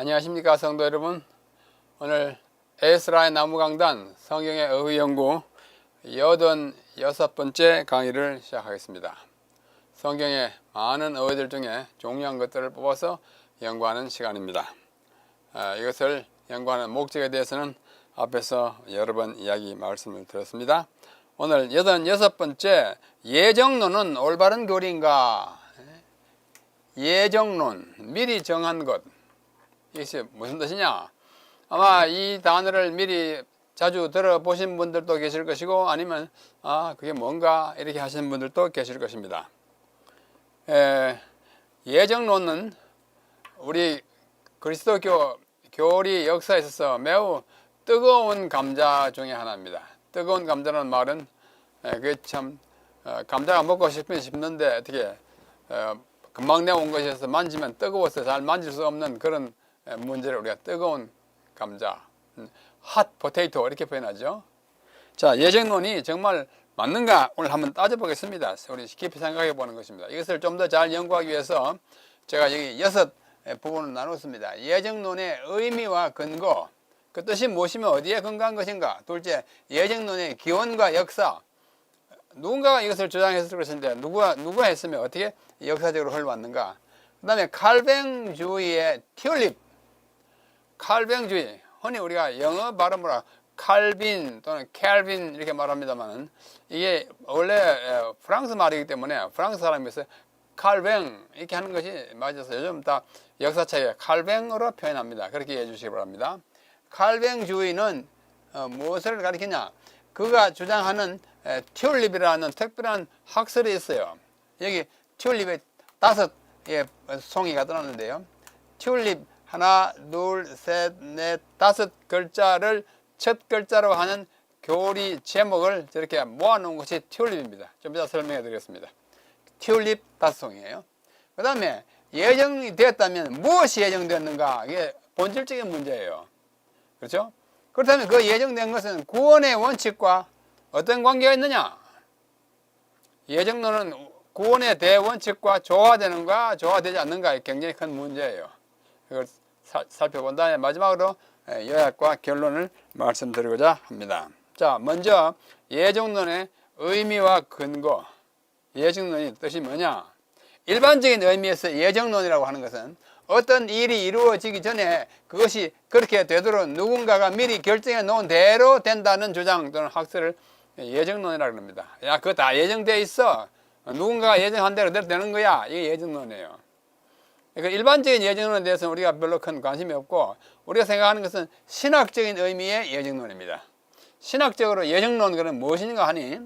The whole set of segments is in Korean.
안녕하십니까 성도 여러분. 오늘 에스라의 나무강단 성경의 어휘연구 86번째 강의를 시작하겠습니다. 성경의 많은 어휘들 중에 중요한 것들을 뽑아서 연구하는 시간입니다. 이것을 연구하는 목적에 대해서는 앞에서 여러 번 말씀을 드렸습니다. 오늘 86번째 예정론은 올바른 교리인가? 예정론, 미리 정한 것. 이것이 무슨 뜻이냐? 아마 이 단어를 미리 자주 들어보신 분들도 계실 것이고, 아니면 그게 뭔가 이렇게 하시는 분들도 계실 것입니다. 예정론은 우리 그리스도교 교리 역사에 있어서 매우 뜨거운 감자 중에 하나입니다. 뜨거운 감자라는 말은 그게 참 감자가 먹고 싶으면 싶는데 어떻게 금방 내온 것이어서 만지면 뜨거워서 잘 만질 수 없는 그런 문제를 우리가 뜨거운 감자, 핫 포테이토 이렇게 표현하죠. 자, 예정론이 정말 맞는가 오늘 한번 따져보겠습니다. 우리 깊이 생각해 보는 것입니다. 이것을 좀 더 잘 연구하기 위해서 제가 여기 6 부분을 나눴습니다. 예정론의 의미와 근거, 그 뜻이 무엇이며 어디에 근거한 것인가. 둘째, 예정론의 기원과 역사. 누군가가 이것을 주장했을 것인데 누가 했으면 어떻게 역사적으로 흘러왔는가. 그 다음에 칼뱅주의의 튤립. 칼뱅주의, 흔히 우리가 영어 발음으로 칼빈 또는 캘빈 이렇게 말합니다만, 이게 원래 프랑스 말이기 때문에 프랑스 사람에서 칼뱅 이렇게 하는 것이 맞아서 요즘 다 역사책에 칼뱅으로 표현합니다. 그렇게 이해해 주시기 바랍니다. 칼뱅주의는 무엇을 가리키냐? 그가 주장하는 튤립이라는 특별한 학설이 있어요. 여기 튤립에 5 송이가 들어있는데요. 튤립 하나, 둘, 셋, 넷, 5 글자를 첫 글자로 하는 교리 제목을 저렇게 모아놓은 것이 튤립입니다. 좀 이따 설명해 드리겠습니다. 튤립 5송이에요. 그 다음에 예정이 되었다면 무엇이 예정되었는가? 이게 본질적인 문제예요. 그렇죠? 그렇다면 그 예정된 것은 구원의 원칙과 어떤 관계가 있느냐? 예정론은 구원의 대원칙과 조화되는가 조화되지 않는가 굉장히 큰 문제예요. 이걸 살펴본 다음에 마지막으로 요약과 결론을 말씀드리고자 합니다. 자, 먼저 예정론의 의미와 근거. 예정론의 뜻이 뭐냐? 일반적인 의미에서 예정론이라고 하는 것은 어떤 일이 이루어지기 전에 그것이 그렇게 되도록 누군가가 미리 결정해 놓은 대로 된다는 주장 또는 학설을 예정론이라고 합니다. 야, 그거 다 예정돼 있어. 누군가가 예정한 대로 되는 거야. 이게 예정론이에요. 그러니까 일반적인 예정론에 대해서는 우리가 별로 큰 관심이 없고, 우리가 생각하는 것은 신학적인 의미의 예정론입니다. 신학적으로 예정론은 무엇인가 하니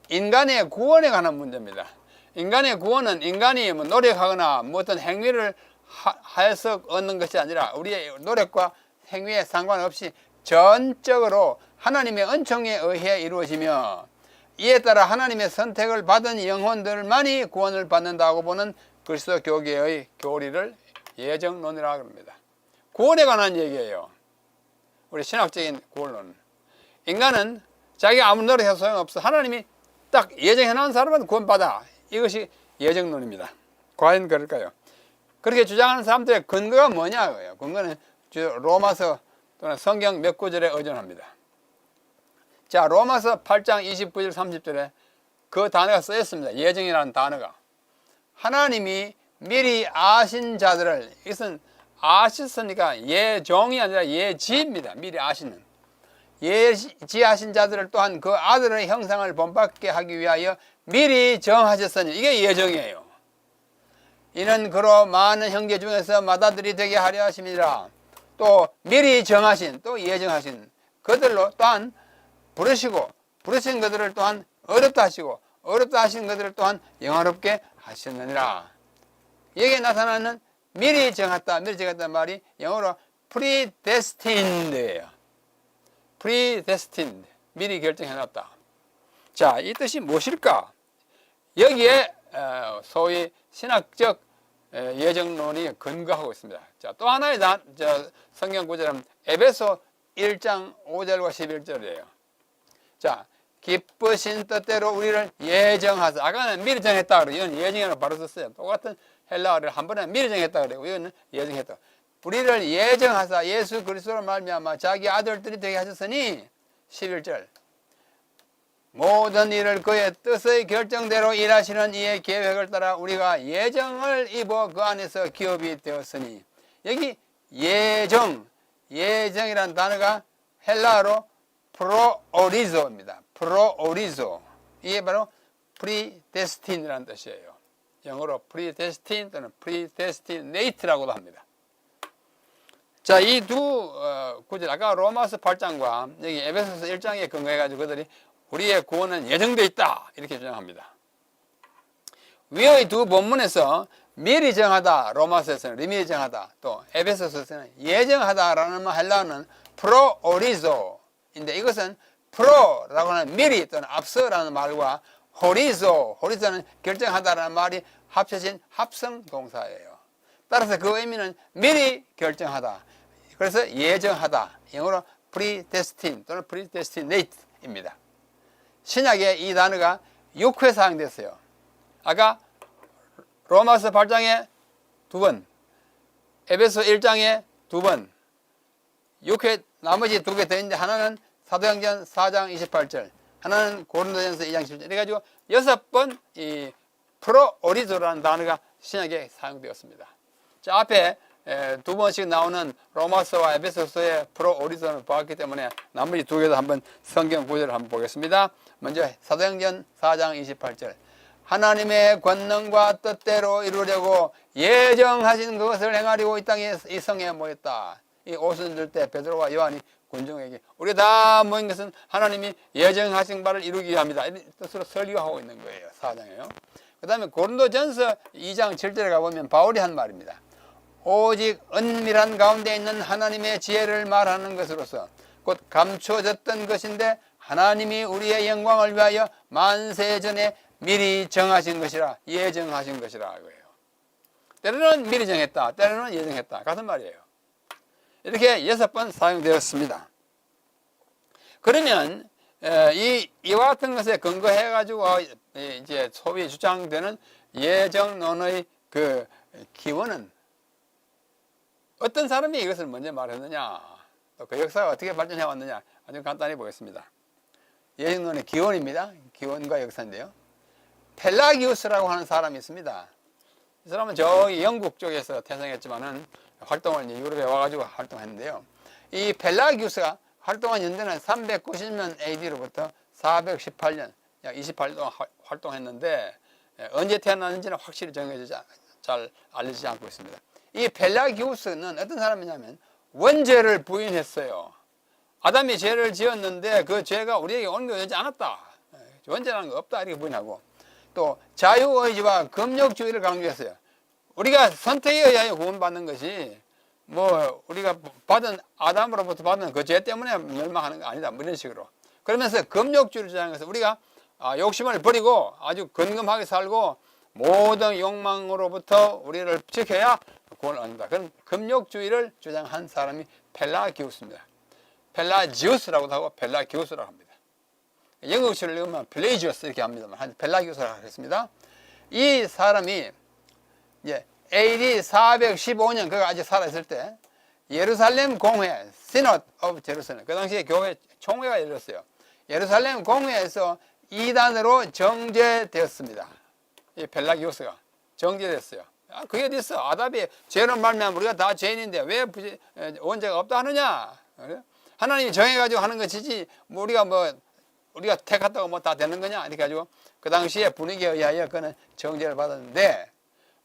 인간의 구원에 관한 문제입니다. 인간의 구원은 인간이 노력하거나 어떤 행위를 하여서 얻는 것이 아니라 우리의 노력과 행위에 상관없이 전적으로 하나님의 은총에 의해 이루어지며, 이에 따라 하나님의 선택을 받은 영혼들만이 구원을 받는다고 보는 그리스도 교계의 교리를 예정론이라고 합니다. 구원에 관한 얘기예요. 우리 신학적인 구원론. 인간은 자기가 아무 노력해도 소용없어. 하나님이 딱 예정해 놓은 사람은 구원받아. 이것이 예정론입니다. 과연 그럴까요? 그렇게 주장하는 사람들의 근거가 뭐냐고요. 근거는 로마서 또는 성경 몇 구절에 의존합니다. 자, 로마서 8장 29절 30절에 그 단어가 쓰였습니다. 예정이라는 단어가. 하나님이 미리 아신 자들을, 이것은 아셨으니까 예정이 아니라 예지입니다. 미리 아시는. 예지하신 자들을 또한 그 아들의 형상을 본받게 하기 위하여 미리 정하셨으니, 이게 예정이에요. 이는 그로 많은 형제 중에서 맏아들이 되게 하려 하심이라. 또 미리 정하신, 또 예정하신 그들로 또한 부르시고, 부르신 그들을 또한 어렵다 하시고, 어렵다 하신 그들을 또한 영화롭게 하셨느니라. 여기에 나타나는 미리 정했다, 미리 정했다는 말이 영어로 predestined예요. predestined, 미리 결정해놨다. 자, 이 뜻이 무엇일까? 여기에 소위 신학적 예정론이 근거하고 있습니다. 자, 또 하나의 성경 구절은 에베소 1장 5절과 11절이에요. 자, 기쁘신 뜻대로 우리를 예정하사. 아까는 미리 정했다 그래요. 이건 예정이라고 바로 썼어요. 똑같은 헬라어를 한 번에 미리 정했다 그래요. 이거는 예정했다. 우리를 예정하사 예수 그리스도로 말미암아 자기 아들들이 되게 하셨으니 11절 모든 일을 그의 뜻의 결정대로 일하시는 이의 계획을 따라 우리가 예정을 입어 그 안에서 기업이 되었으니 여기 예정이라는 단어가 헬라어로 프로오리조입니다. 프로오리조 이게 바로 predestin이라는 뜻이에요. 영어로 predestin 또는 predestinate라고도 합니다. 자, 이 두 구절 아까 로마서 8장과 여기 에베소서 1장에 근거해가지고 그들이 우리의 구원은 예정되어 있다 이렇게 주장합니다. 위의 두 본문에서 미리 정하다 로마서에서는 미리 정하다 또 에베소서에서는 예정하다라는 헬라어는 프로오리조인데 이것은 프로라고 하는 미리 또는 앞서라는 말과 호리조는 결정하다라는 말이 합쳐진 합성 동사예요. 따라서 그 의미는 미리 결정하다. 그래서 예정하다. 영어로 predestin 또는 predestinate입니다. 신약에 이 단어가 6회 사용됐어요. 아까 로마서 8장에 2번, 에베소 1장에 2번, 6회 나머지 2개 더 있는데 하나는 사도행전 4장 28절, 하나는 고린도전서 2장 17절. 그래가지고 6번 이 프로오리조라는 단어가 신약에 사용되었습니다. 자, 앞에 2번씩 나오는 로마서와 에베소서의 프로오리조를 보았기 때문에 나머지 2개도 한번 성경 구절을 한번 보겠습니다. 먼저 사도행전 4장 28절. 하나님의 권능과 뜻대로 이루려고 예정하신 그것을 행하려고 이 땅에 이 성에 모였다. 이 옷을 들 때 베드로와 요한이 군중에게 우리 다 모인 것은 하나님이 예정하신 바를 이루기 위함이다. 이런 뜻으로 설교하고 있는 거예요. 4장에요. 그 다음에 고린도전서 2장 7절에 가보면 바울이 한 말입니다. 오직 은밀한 가운데 있는 하나님의 지혜를 말하는 것으로서 곧 감추어졌던 것인데 하나님이 우리의 영광을 위하여 만세 전에 미리 정하신 것이라 예정하신 것이라 이거예요. 때로는 미리 정했다. 때로는 예정했다. 같은 말이에요. 이렇게 6번 사용되었습니다. 그러면 이와 같은 것에 근거해 가지고 이제 소위 주장되는 예정론의 그 기원은 어떤 사람이 이것을 먼저 말했느냐, 또 그 역사가 어떻게 발전해 왔느냐 아주 간단히 보겠습니다. 예정론의 기원입니다. 기원과 역사인데요. 펠라기우스라고 하는 사람이 있습니다. 이 사람은 저기 영국 쪽에서 태생했지만은 활동을 유럽에 와가지고 활동했는데요. 이 펠라기우스가 활동한 연대는 390년 AD로부터 418년, 약 28년 동안 활동했는데 언제 태어났는지는 확실히 정해지지 잘 알려지지 않고 있습니다. 이 펠라기우스는 어떤 사람이냐면 원죄를 부인했어요. 아담이 죄를 지었는데 그 죄가 우리에게 옮겨지지 않았다. 원죄라는 거 없다 이렇게 부인하고 또 자유의지와 금욕주의를 강조했어요. 우리가 선택에 의하여 구원받는 것이 뭐 우리가 받은 아담으로부터 받은 그 죄 때문에 멸망하는 거 아니다. 뭐 이런 식으로. 그러면서 금욕주의를 주장해서 우리가 욕심을 버리고 아주 건강하게 살고 모든 욕망으로부터 우리를 지켜야 구원을 얻는다. 그런 금욕주의를 주장한 사람이 펠라기우스입니다. 펠라지우스라고도 하고 펠라기우스라고 합니다. 영국식으로 읽으면 플레이지우스 이렇게 합니다만 펠라기우스라고 하겠습니다. 이 사람이 이제 AD 415년 그가 아직 살아있을 때 예루살렘 공회 시노드 오브 제루살렘 그 당시에 교회 총회가 열렸어요. 예루살렘 공회에서 이단으로 정죄되었습니다. 이 펠라기우스가 정죄됐어요. 그게 어디 있어? 아담이 죄로 말미암아 우리가 다 죄인인데 왜 원죄가 없다 하느냐? 하나님이 정해가지고 하는 것이지 뭐 우리가 택했다고 뭐 다 되는 거냐? 이렇게 가지고 그 당시에 분위기에 의하여 그는 정죄를 받았는데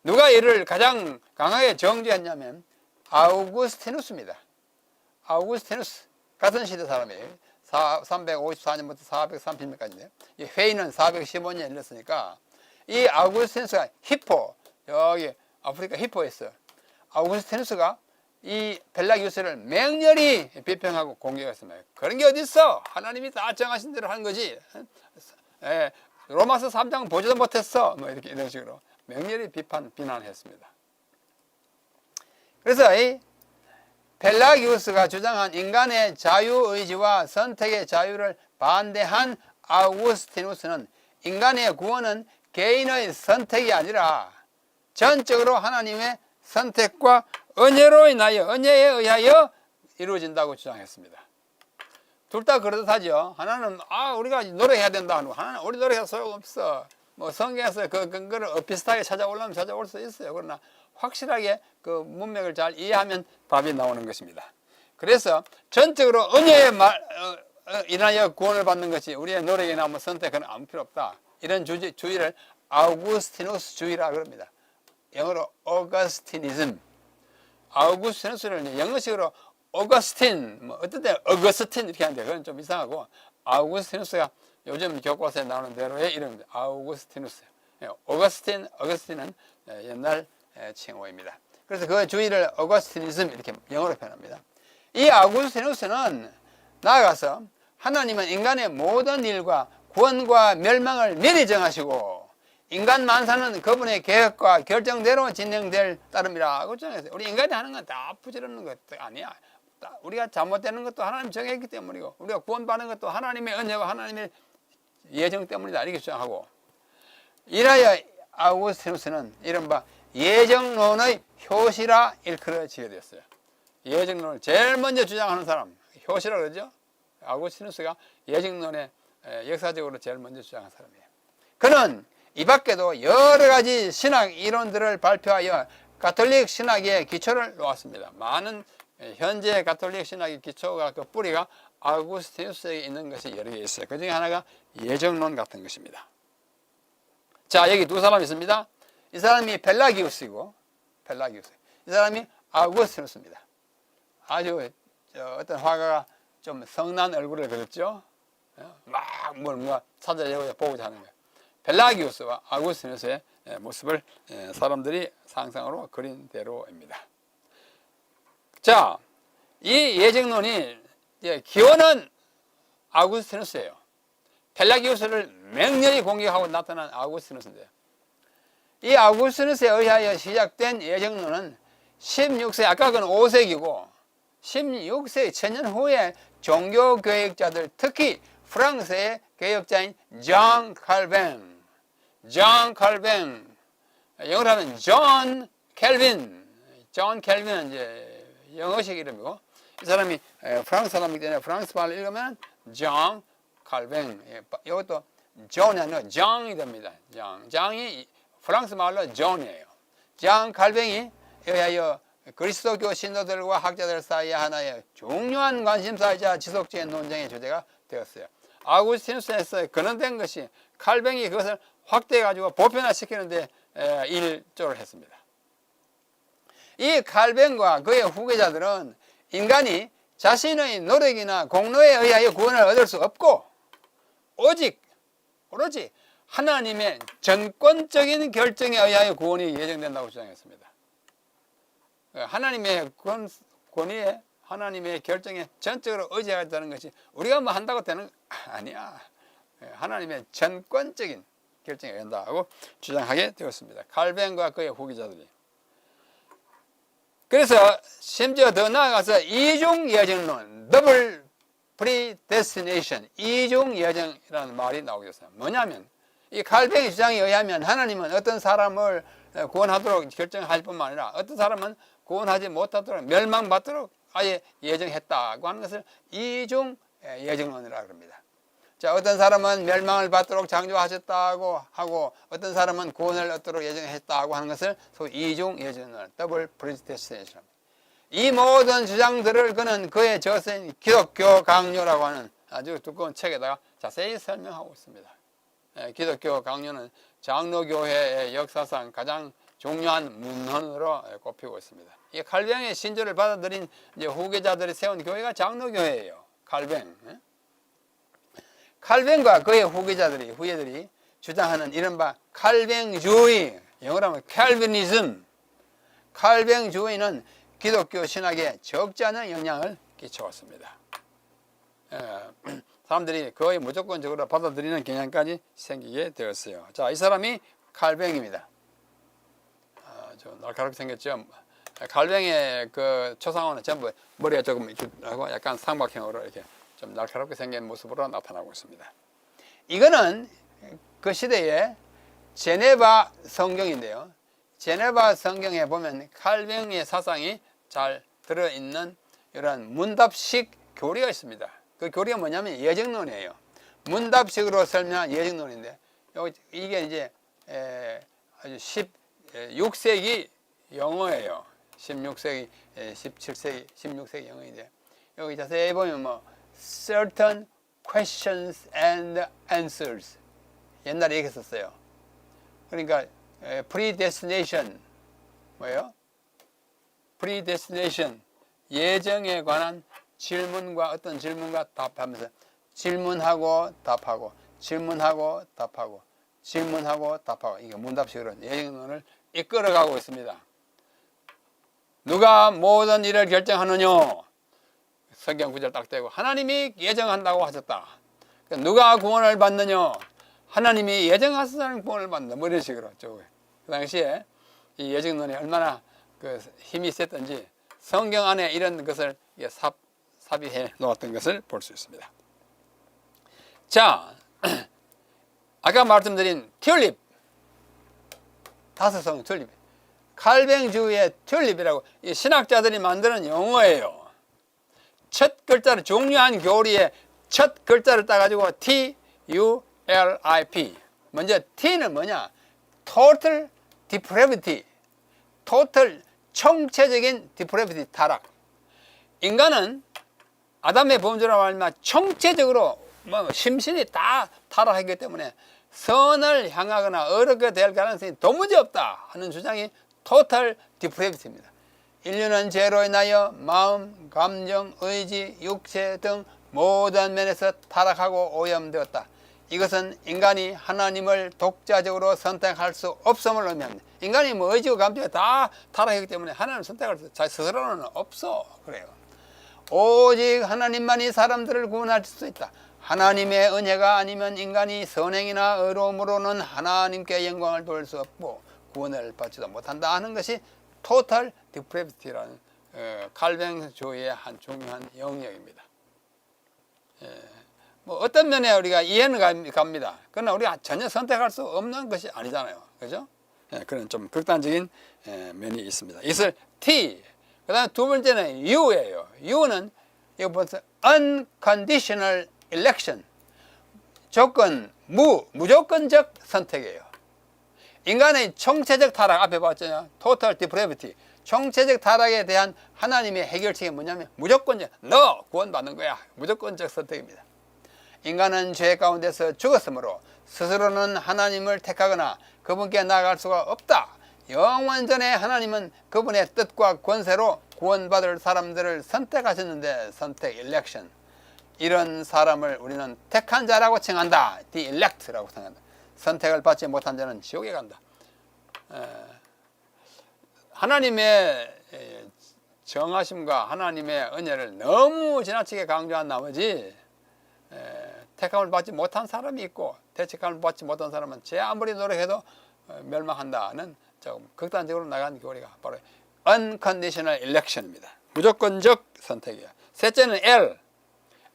누가 이를 가장 강하게 정죄했냐면 아우구스티누스입니다. 아우구스티누스 같은 시대 사람이에요. 354년부터 430년까지인데요. 이 회의는 415년에 열렸으니까 이 아우구스티누스가 히포 여기 아프리카 히포에 있어요. 아우구스티누스가 이 펠라기우스를 맹렬히 비평하고 공격했습니다. 그런 게 어디 있어? 하나님이 다 정하신 대로 하는 거지. 로마서 3장 보지도 못했어. 뭐 이렇게 이런 식으로 맹렬히 비난했습니다. 그래서 이 펠라기우스가 주장한 인간의 자유의지와 선택의 자유를 반대한 아우구스티누스는 인간의 구원은 개인의 선택이 아니라 전적으로 하나님의 선택과 은혜로 인하여, 은혜에 의하여 이루어진다고 주장했습니다. 둘 다 그렇듯하죠. 하나는 우리가 노력해야 된다 하고, 하나는 우리 노력해서 소용없어. 뭐 성경에서 그 근거를 비슷하게 찾아오려면 찾아올 수 있어요. 그러나 확실하게 그 문맥을 잘 이해하면 답이 나오는 것입니다. 그래서 전적으로 은혜에 인하여 구원을 받는 것이 우리의 노력이나 뭐 선택은 아무 필요 없다. 이런 주의를 아우구스티누스 주의라 그럽니다. 영어로 어거스티니즘. 아우구스티누스를 영어식으로 어거스틴, 뭐 어떤 때 어거스틴 이렇게 하는데 그건 좀 이상하고, 아우구스티누스가 요즘 교과서에 나오는 대로의 이름입니다. 아우구스티누스. 어거스틴은 옛날 칭호입니다. 그래서 그 주의를 어거스티니즘 이렇게 영어로 표현합니다. 이 아우구스티누스는 나아가서 하나님은 인간의 모든 일과 구원과 멸망을 미리 정하시고 인간 만사는 그분의 계획과 결정대로 진행될 따름이라고 정했어요. 우리 인간이 하는 건 다 부질없는 것도 아니야. 우리가 잘못되는 것도 하나님 정했기 때문이고 우리가 구원받는 것도 하나님의 은혜와 하나님의 예정 때문이다 이렇게 주장하고, 이라여 아우구스티누스는 이른바 예정론의 효시라 일컬어지게 되었어요. 예정론을 제일 먼저 주장하는 사람, 효시라 그러죠. 아우구스티누스가 예정론의 역사적으로 제일 먼저 주장한 사람이에요. 그는 이 밖에도 여러 가지 신학 이론들을 발표하여 가톨릭 신학의 기초를 놓았습니다. 많은 현재 가톨릭 신학의 기초가, 그 뿌리가 아우구스티누스에 있는 것이 여러 개 있어요. 그 중에 하나가 예정론 같은 것입니다. 자, 여기 두 사람이 있습니다. 이 사람이 펠라기우스이고, 이 사람이 아우구스티누스입니다. 아주 어떤 화가가 좀 성난 얼굴을 그렸죠. 막 뭘 찾아보고 보고자 하는 거예요. 펠라기우스와 아우구스티누스의 모습을 사람들이 상상으로 그린 대로입니다. 자, 이 예정론이 기원은 아우구스티누스예요. 펠라기우스를 맹렬히 공격하고 나타난 아우구스티누스인데요. 이 아우구스티누스에 의하여 시작된 예정론은 16세, 아까 그건 5세기고 16세 천년 후에 종교개혁자들, 특히 프랑스의 개혁자인 장 칼뱅, 영어로 하면 존 켈빈은 이제 영어식 이름이고, 이 사람이 프랑스 사람이기 때문에 프랑스 말을 읽으면 장 칼뱅, 이것도 존이 아니라 장이 됩니다. 장이 프랑스 말로 존이에요. 장 칼뱅이 의하여 그리스도교 신도들과 학자들 사이에 하나의 중요한 관심사이자 지속적인 논쟁의 주제가 되었어요. 아우구스티누스에서 근원된 것이 칼뱅이 그것을 확대해가지고 보편화시키는데 일조를 했습니다. 이 칼뱅과 그의 후계자들은 인간이 자신의 노력이나 공로에 의하여 구원을 얻을 수 없고 오로지 하나님의 전권적인 결정에 의하여 구원이 예정된다고 주장했습니다. 하나님의 권위에, 하나님의 결정에 전적으로 의지하겠다는 것이 우리가 뭐 한다고 되는 아니야. 하나님의 전권적인 결정에 의한다고 주장하게 되었습니다. 칼뱅과 그의 후기자들이. 그래서 심지어 더 나아가서 이중 예정론, 더블 프리데스티네이션, 이중 예정이라는 말이 나오게 됐어요. 뭐냐면 이 칼뱅의 주장에 의하면 하나님은 어떤 사람을 구원하도록 결정할 뿐만 아니라 어떤 사람은 구원하지 못하도록 멸망받도록 아예 예정했다고 하는 것을 이중 예정론이라고 합니다. 자, 어떤 사람은 멸망을 받도록 창조하셨다고 하고 어떤 사람은 구원을 얻도록 예정했다고 하는 것을 소위 이중 예정론, 더블 프리데스티네이션. 이 모든 주장들을 그는 그의 저서인 기독교 강요라고 하는 아주 두꺼운 책에다가 자세히 설명하고 있습니다. 기독교 강요는 장로교회의 역사상 가장 중요한 문헌으로 꼽히고 있습니다. 이 칼뱅의 신조를 받아들인 이제 후계자들이 세운 교회가 장로교회예요. 칼뱅과 그의 후계들이 주장하는 이른바 칼뱅주의, 영어로 하면 칼비니즘. 칼뱅주의는 기독교 신학에 적지 않은 영향을 끼쳐왔습니다. 사람들이 거의 무조건적으로 받아들이는 경향까지 생기게 되었어요. 자, 이 사람이 칼뱅입니다. 좀 날카롭게 생겼죠. 칼뱅의 그 초상화는 전부 머리가 조금 이렇게 하고 약간 삼각형으로 이렇게 좀 날카롭게 생긴 모습으로 나타나고 있습니다. 이거는 그 시대의 제네바 성경인데요. 제네바 성경에 보면 칼뱅의 사상이 잘 들어있는 이런 문답식 교리가 있습니다. 그 교리가 뭐냐면 예정론이에요. 문답식으로 설명한 예정론인데 이게 이제 아주 16세기 영어예요. 16세기, 17세기, 16세기 영어인데 여기 자세히 보면 뭐 certain questions and answers 옛날에 이렇게 썼어요. 그러니까 predestination 뭐예요? predestination 예정에 관한 질문과 어떤 질문과 답하면서 질문하고 답하고 질문하고 답하고 질문하고 답하고 이게 문답식으로 예정론을 이끌어가고 있습니다. 누가 모든 일을 결정하느냐? 성경 구절 딱 대고 하나님이 예정한다고 하셨다. 그러니까 누가 구원을 받느냐? 하나님이 예정하신 구원을 받는다. 뭐 이런 식으로 그 당시에 이 예정론이 얼마나 그 힘이 셌던지 성경 안에 이런 것을 삽입해 놓았던 것을 볼 수 있습니다. 자, 아까 말씀드린 튤립, 다섯성 튤립, 칼뱅주의 튤립이라고 이 신학자들이 만드는 용어예요. 첫 글자를 중요한 교리의 첫 글자를 따가지고 T-U-L-I-P. 먼저 T는 뭐냐? Total Depravity, Total 총체적인 Depravity 타락. 인간은 아담의 범죄로 말미암아 총체적으로 심신이 다 타락하기 때문에 선을 향하거나 어렵게 될 가능성이 도무지 없다 하는 주장이 토탈 디프레비티입니다. 인류는 죄로 인하여 마음, 감정, 의지, 육체 등 모든 면에서 타락하고 오염되었다. 이것은 인간이 하나님을 독자적으로 선택할 수 없음을 의미합니다. 인간이 뭐 의지와 감정이 다 타락하기 때문에 하나님을 선택할 수 자기 스스로는 없어. 그래요. 오직 하나님만이 사람들을 구원할 수 있다. 하나님의 은혜가 아니면 인간이 선행이나 의로움으로는 하나님께 영광을 돌릴 수 없고 구원을 받지도 못한다 하는 것이 토탈 디프레비티라는 칼뱅주의의 한 중요한 영역입니다. 뭐 어떤 면에 우리가 이해는 갑니다. 그러나 우리가 전혀 선택할 수 없는 것이 아니잖아요. 그죠? 그런 좀 극단적인 면이 있습니다. 이것을 T, 그 다음에 두 번째는 U예요. U는 이거 보세요. Unconditional election. 무조건적 선택이에요. 인간의 총체적 타락, 앞에 봤잖아요. Total depravity. 총체적 타락에 대한 하나님의 해결책이 뭐냐면 무조건적, 너 구원받는 거야. 무조건적 선택입니다. 인간은 죄 가운데서 죽었으므로 스스로는 하나님을 택하거나 그분께 나아갈 수가 없다. 영원전에 하나님은 그분의 뜻과 권세로 구원받을 사람들을 선택하셨는데 선택, election. 이런 사람을 우리는 택한 자라고 칭한다. The elect라고 칭한다. 선택을 받지 못한 자는 지옥에 간다. 하나님의 정하심과 하나님의 은혜를 너무 지나치게 강조한 나머지 택함을 받지 못한 사람이 있고 택함을 받지 못한 사람은 제 아무리 노력해도 멸망한다는 조금 극단적으로 나간 교리가 바로 unconditional election입니다. 무조건적 선택이에요. 셋째는 L.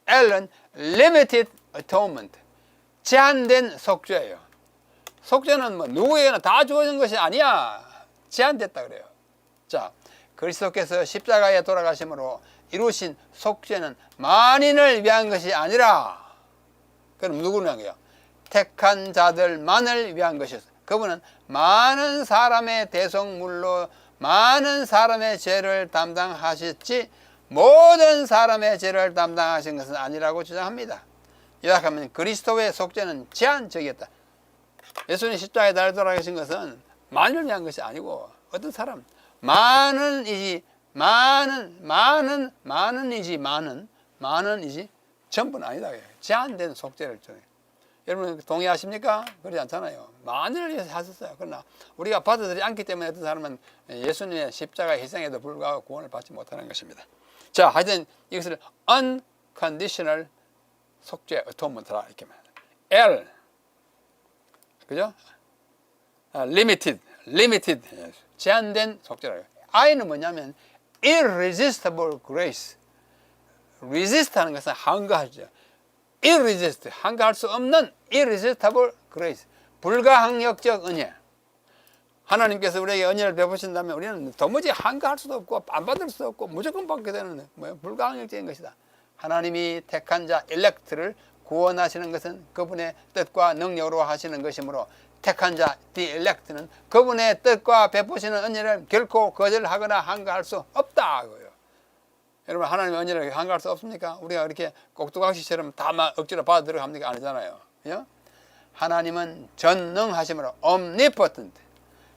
L은 limited atonement. 제한된 속죄예요. 속죄는 뭐 누구에게나 다 주어진 것이 아니야. 제한됐다 그래요. 자, 그리스도께서 십자가에 돌아가심으로 이루신 속죄는 만인을 위한 것이 아니라 그럼 누구를 위한 거예요? 택한 자들만을 위한 것이었어요. 그분은 많은 사람의 대속물로 많은 사람의 죄를 담당하셨지 모든 사람의 죄를 담당하신 것은 아니라고 주장합니다. 요약하면 그리스도의 속죄는 제한적이었다. 예수님 십자가에 달려 돌아가신 것은 만을 위한 것이 아니고 어떤 사람 많은이지 전부는 아니다. 제한된 속죄를 주네. 여러분 동의하십니까? 그러지 않잖아요. 만을 위해서 하셨어요. 그러나 우리가 받아들이지 않기 때문에 어떤 사람은 예수님의 십자가의 희생에도 불구하고 구원을 받지 못하는 것입니다. 자, 하여튼 이것을 unconditional 속죄 atonement라 이렇게 말합니다. L, 그죠? limited, 제한된 속죄라고. I는 뭐냐면 irresistible grace. resist 하는 것은 항거하죠. irresist, 항거할 수 없는 irresistible grace. 불가항력적 은혜. 하나님께서 우리에게 은혜를 베푸신다면 우리는 도무지 한가할 수도 없고 안 받을 수도 없고 무조건 받게 되는 불가항력적인 것이다. 하나님이 택한 자 엘렉트를 구원하시는 것은 그분의 뜻과 능력으로 하시는 것이므로 택한 자 the elect는 그분의 뜻과 베푸시는 은혜를 결코 거절하거나 한가할 수 없다. 여러분, 하나님의 은혜를 한가할 수 없습니까? 우리가 이렇게 꼭두각시처럼 다 억지로 받아들여 합니까? 아니잖아요. 하나님은 전능하심으로 omnipotent,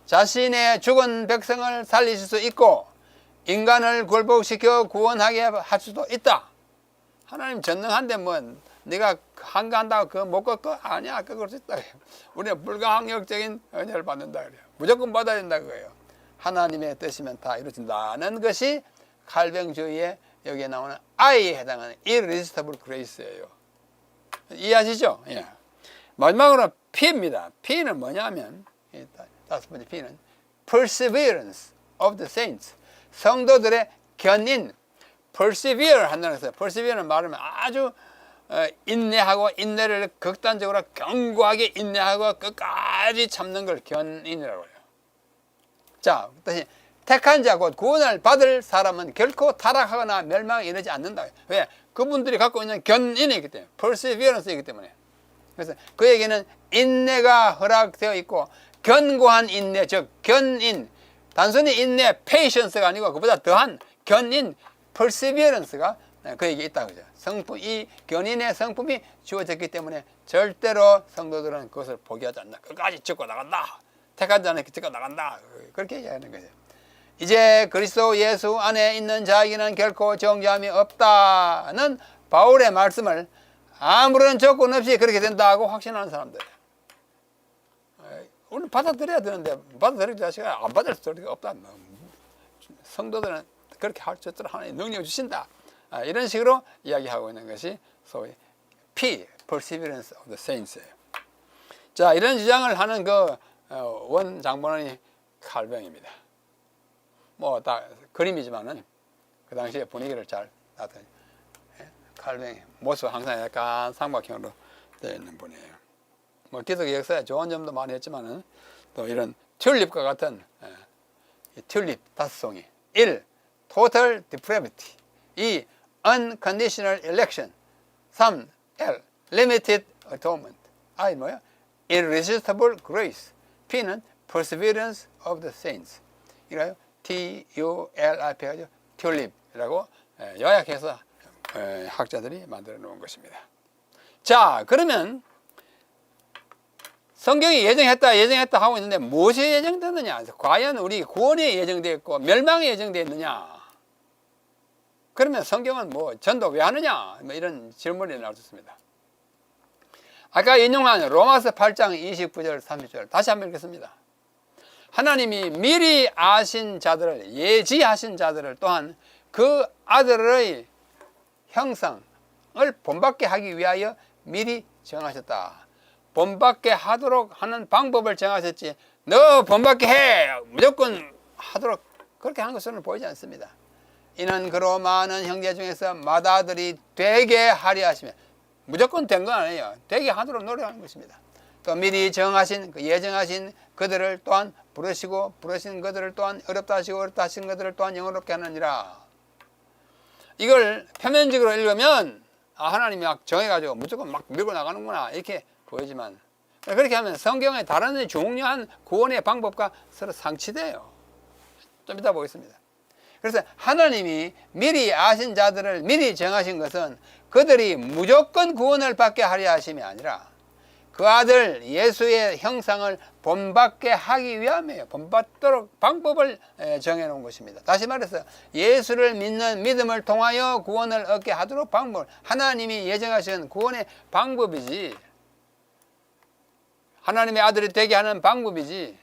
자신의 죽은 백성을 살리실 수 있고 인간을 굴복시켜 구원하게 할 수도 있다. 하나님 전능한데 네가 한가한다고 그거 못 꺾어? 아니야, 꺾을 수 있다. 우리는 불가항력적인 은혜를 받는다 그래요. 무조건 받아야 된다 그거예요. 하나님의 뜻이면 다 이루어진다는 것이 칼뱅주의에 여기에 나오는 I에 해당하는 irresistible grace예요. 이해하시죠? 예. 마지막으로 P입니다. P는 뭐냐면, 다섯 번째 P는 perseverance of the saints, 성도들의 견인. persevere 한다는 것은, persevere는 말하면 아주 인내하고, 인내를 극단적으로 견고하게 인내하고 끝까지 참는 걸 견인이라고 해요. 자, 다시 택한 자, 곧 구원을 받을 사람은 결코 타락하거나 멸망에 이르지 않는다. 왜? 그분들이 갖고 있는 견인이 있기 때문에, perseverance이기 때문에. 그래서 그에게는 인내가 허락되어 있고 견고한 인내, 즉 견인, 단순히 인내, patience가 아니고 그보다 더한 견인, perseverance가 그에게 있다 그죠. 성품, 이 견인의 성품이 주어졌기 때문에 절대로 성도들은 그것을 포기하지 않는다. 끝까지 짚고 나간다. 택한 자는 짚고 나간다. 그렇게 얘기하는 거죠. 이제 그리스도 예수 안에 있는 자에게는 결코 정죄함이 없다는 바울의 말씀을 아무런 조건 없이 그렇게 된다고 확신하는 사람들. 우리는 받아들여야 되는데 받아들일 자식은 안 받을 수가 없다. 성도들은 그렇게 할 수 있도록 하나님 능력 주신다. 이런 식으로 이야기하고 있는 것이 소위 P, perseverance of the saints예요. 자, 이런 주장을 하는 그 원 장본인이 칼뱅입니다. 뭐 다 그림이지만은 그 당시에 분위기를 잘 나타내. 칼뱅 모습은 항상 약간 삼각형으로 되어 있는 분이에요. 뭐 기독교 역사에 좋은 점도 많이 했지만은 또 이런 튤립과 같은 튤립 다섯 송이 1. Total depravity 2. Unconditional election 3. L. Limited atonement I 뭐야? Irresistible grace P는 perseverance of the saints 이래요. T-U-L-I-P 가지고 튤립이라고 요약해서 학자들이 만들어 놓은 것입니다. 자, 그러면 성경이 예정했다 하고 있는데 무엇이 예정되느냐? 과연 우리 구원이 예정되어 있고 멸망이 예정되어 있느냐? 그러면 성경은 뭐 전도 왜 하느냐? 뭐 이런 질문이 나올 수 있습니다. 아까 인용한 로마서 8장 29절 30절 다시 한번 읽겠습니다. 하나님이 미리 아신 자들을, 예지하신 자들을 또한 그 아들의 형상을 본받게 하기 위하여 미리 정하셨다. 본받게 하도록 하는 방법을 정하셨지 너 본받게 해! 무조건 하도록 그렇게 하는 것으로는 보이지 않습니다. 이는 그로 많은 형제 중에서 맏아들이 되게 하려 하시며 무조건 된 건 아니에요. 되게 하도록 노력하는 것입니다. 또 미리 정하신, 예정하신 그들을 또한 부르시고 부르신 그들을 또한 어렵다 하시고 어렵다 하신 그들을 또한 영어롭게 하느니라. 이걸 표면적으로 읽으면 하나님이 막 정해가지고 무조건 막 밀고 나가는구나 이렇게 보이지만 그렇게 하면 성경의 다른 중요한 구원의 방법과 서로 상치돼요. 좀 이따 보겠습니다. 그래서 하나님이 미리 아신 자들을 미리 정하신 것은 그들이 무조건 구원을 받게 하려 하심이 아니라 그 아들 예수의 형상을 본받게 하기 위함이에요. 본받도록 방법을 정해놓은 것입니다. 다시 말해서 예수를 믿는 믿음을 통하여 구원을 얻게 하도록 방법을 하나님이 예정하신 구원의 방법이지 하나님의 아들이 되게 하는 방법이지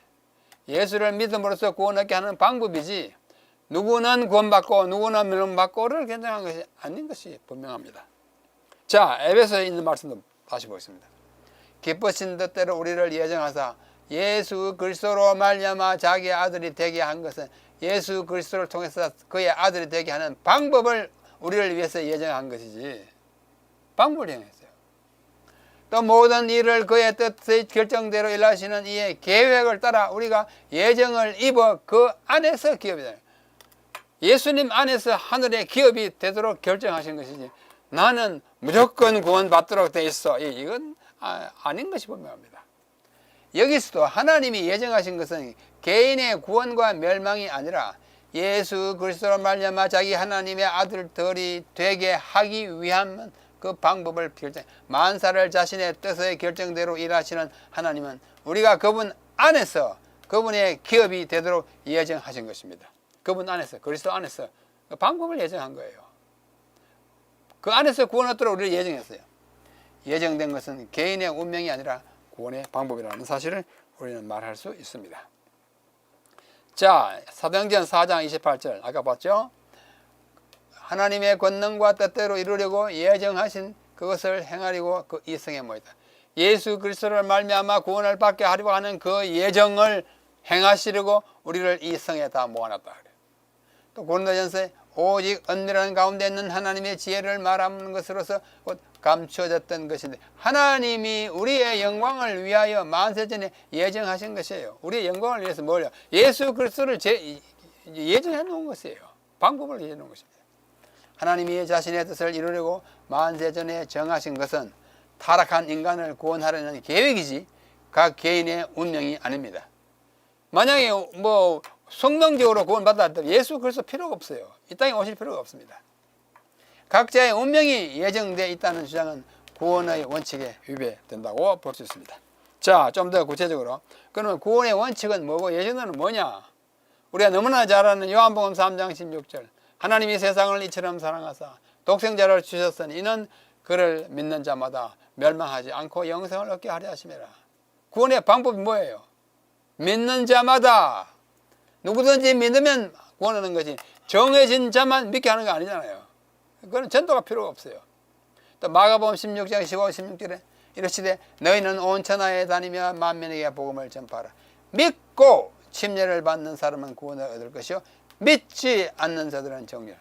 예수를 믿음으로써 구원 얻게 하는 방법이지 누구는 구원받고 누구는 멸망받고를 결정한 것이 아닌 것이 분명합니다. 자, 에베소에 있는 말씀도 다시 보겠습니다. 기쁘신 뜻대로 우리를 예정하사 예수 그리스도로 말미암아 자기의 아들이 되게 한 것은 예수 그리스도를 통해서 그의 아들이 되게 하는 방법을 우리를 위해서 예정한 것이지 방법을 정했어요. 또 모든 일을 그의 뜻의 결정대로 일하시는 이의 계획을 따라 우리가 예정을 입어 그 안에서 기업이 되는, 예수님 안에서 하늘의 기업이 되도록 결정하신 것이지 나는 무조건 구원받도록 돼 있어, 이건 아닌 것이 분명합니다. 여기서도 하나님이 예정하신 것은 개인의 구원과 멸망이 아니라 예수 그리스도로 말미암아 자기 하나님의 아들들이 되게 하기 위한 그 방법을 결정, 만사를 자신의 뜻의 결정대로 일하시는 하나님은 우리가 그분 안에서 그분의 기업이 되도록 예정하신 것입니다. 그분 안에서, 그리스도 안에서 그 방법을 예정한 거예요. 그 안에서 구원 얻도록 우리를 예정했어요. 예정된 것은 개인의 운명이 아니라 구원의 방법이라는 사실을 우리는 말할 수 있습니다. 자, 사도행전 4장 28절 아까 봤죠? 하나님의 권능과 뜻대로 이루려고 예정하신 그것을 행하려고 그 이성에 모이다. 예수 그리스도를 말미암아 구원을 받게 하려고 하는 그 예정을 행하시려고 우리를 이 성에 다 모아놨다. 또 고린도전서에 오직 은밀한 가운데 있는 하나님의 지혜를 말하는 것으로서 곧 감추어졌던 것인데, 하나님이 우리의 영광을 위하여 만세전에 예정하신 것이에요. 우리의 영광을 위해서 뭘요? 예수 그리스도를 예정해 놓은 것이에요. 방법을 예정해 놓은 것입니다. 하나님이 자신의 뜻을 이루려고 만세전에 정하신 것은 타락한 인간을 구원하려는 계획이지 각 개인의 운명이 아닙니다. 만약에 뭐 성경적으로 구원받았다 예수 그리스도 필요가 없어요. 이 땅에 오실 필요가 없습니다. 각자의 운명이 예정되어 있다는 주장은 구원의 원칙에 위배된다고 볼 수 있습니다. 자, 좀 더 구체적으로, 그러면 구원의 원칙은 뭐고 예정은 뭐냐? 우리가 너무나 잘 아는 요한복음 3장 16절, 하나님이 세상을 이처럼 사랑하사 독생자를 주셨으니 이는 그를 믿는 자마다 멸망하지 않고 영생을 얻게 하려 하심이라. 구원의 방법이 뭐예요? 믿는 자마다, 누구든지 믿으면 구원하는 것이 정해진 자만 믿게 하는 거 아니잖아요. 그건 전도가 필요가 없어요. 또 마가복음 16장 15, 16절에 이르시되 너희는 온 천하에 다니며 만민에게 복음을 전파하라. 믿고 침례를 받는 사람은 구원을 얻을 것이요 믿지 않는 자들은 정죄.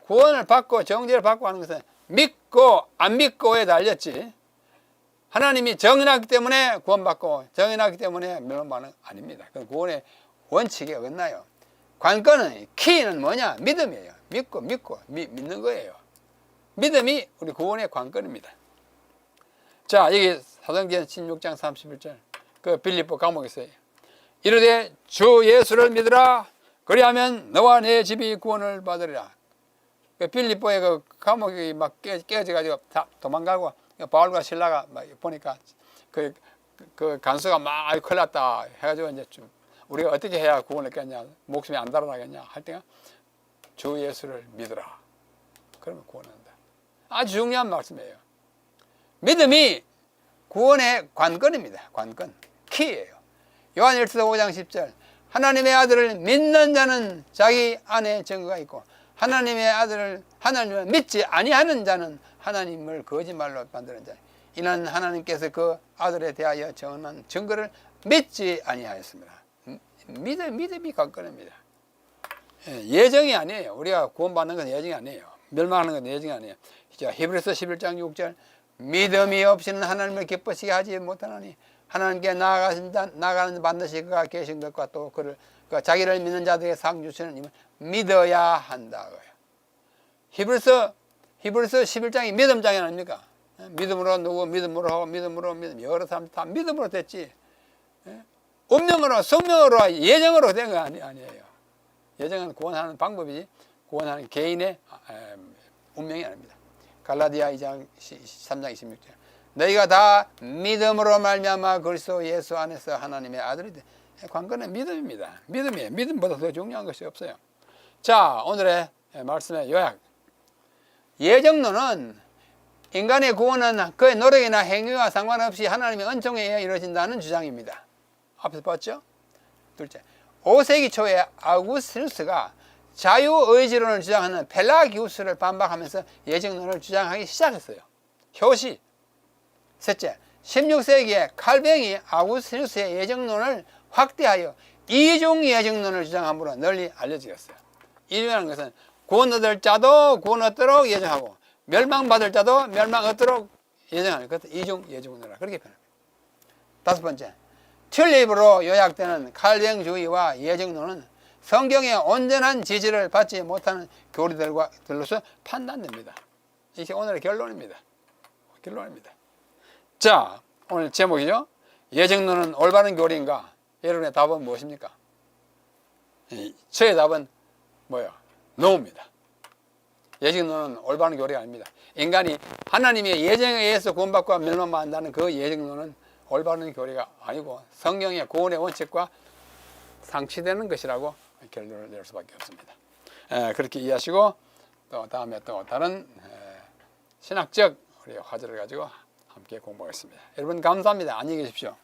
구원을 받고 정죄를 받고 하는 것은 믿고 안 믿고에 달렸지, 하나님이 정인하기 때문에 구원받고 정인하기 때문에 멸망받는 아닙니다. 그건 구원의 원칙에 어긋나요. 관건은, 키는 뭐냐? 믿음이에요. 믿고 믿는 거예요. 믿음이 우리 구원의 관건입니다. 자, 여기 사도행전 16장 31절 그 빌립보 감옥에서 이르되 주 예수를 믿으라 그리하면 너와 내 집이 구원을 받으리라. 그 빌립보의 그 감옥이 막 깨어져가지고 다 도망가고 바울과 실라가 막 보니까 그 간수가 막 큰일 났다 해가지고 이제 좀 우리가 어떻게 해야 구원을 얻겠냐, 목숨이 안 달아나겠냐 할 때가 주 예수를 믿으라. 그러면 구원한다. 아주 중요한 말씀이에요. 믿음이 구원의 관건입니다. 관건, 키예요. 요한일서 5장 10절 하나님의 아들을 믿는 자는 자기 안에 증거가 있고 하나님의 아들을 하나님을 믿지 아니하는 자는 하나님을 거짓말로 만드는 자. 이는 하나님께서 그 아들에 대하여 정한 증거를 믿지 아니하였습니다. 믿음이 관건입니다. 예정이 아니에요. 우리가 구원받는 건 예정이 아니에요. 멸망하는 건 예정이 아니에요. 자, 히브리서 11장 6절 믿음이 없이는 하나님을 기쁘시게 하지 못하나니 하나님께 나아가는 반드시 그가 계신 것과 또 그를 자기를 믿는 자들에게 상 주시는 힘을 믿어야 한다. 히브리서 11장이 믿음장이 아닙니까? 믿음으로 누구 믿음으로 하고 믿음으로 여러 사람 다 믿음으로 됐지. 운명으로 성명으로 예정으로 된 거 아니에요. 예정은 구원하는 방법이지 구원하는 개인의 운명이 아닙니다. 갈라디아 2장 3장 26절 너희가 다 믿음으로 말미암아 그리스도 예수 안에서 하나님의 아들이 돼. 관건은 믿음입니다. 믿음이에요. 믿음보다 더 중요한 것이 없어요. 자, 오늘의 말씀의 요약. 예정론은 인간의 구원은 그의 노력이나 행위와 상관없이 하나님의 은총에 의해 이루어진다는 주장입니다. 앞에서 봤죠? 둘째, 5세기 초에 아우구스티누스가 자유의지론을 주장하는 펠라기우스를 반박하면서 예정론을 주장하기 시작했어요. 효시. 셋째, 16세기에 칼뱅이 아우구스티누스의 예정론을 확대하여 이중 예정론을 주장함으로 널리 알려지었어요. 이중이라는 것은 구원 얻을 자도 구원 얻도록 예정하고 멸망받을 자도 멸망 얻도록 예정하는 것 이중 예중론이라 그렇게 표현합니다. 다섯 번째, 튤립으로 요약되는 칼뱅주의와 예정론은 성경의 온전한 지지를 받지 못하는 교리들로서 판단됩니다. 이게 오늘의 결론입니다. 자, 오늘 제목이죠. 예정론은 올바른 교리인가? 여러분의 답은 무엇입니까? 저의 답은 뭐예요? 노입니다. 예정론은 올바른 교리가 아닙니다. 인간이 하나님의 예정에 의해서 구원받고 멸망만 한다는 그 예정론은 올바른 교리가 아니고 성경의 구원의 원칙과 상치되는 것이라고 결론을 내릴 수밖에 없습니다. 그렇게 이해하시고 또 다음에 또 다른 신학적 우리 화제를 가지고 함께 공부하겠습니다. 여러분 감사합니다. 안녕히 계십시오.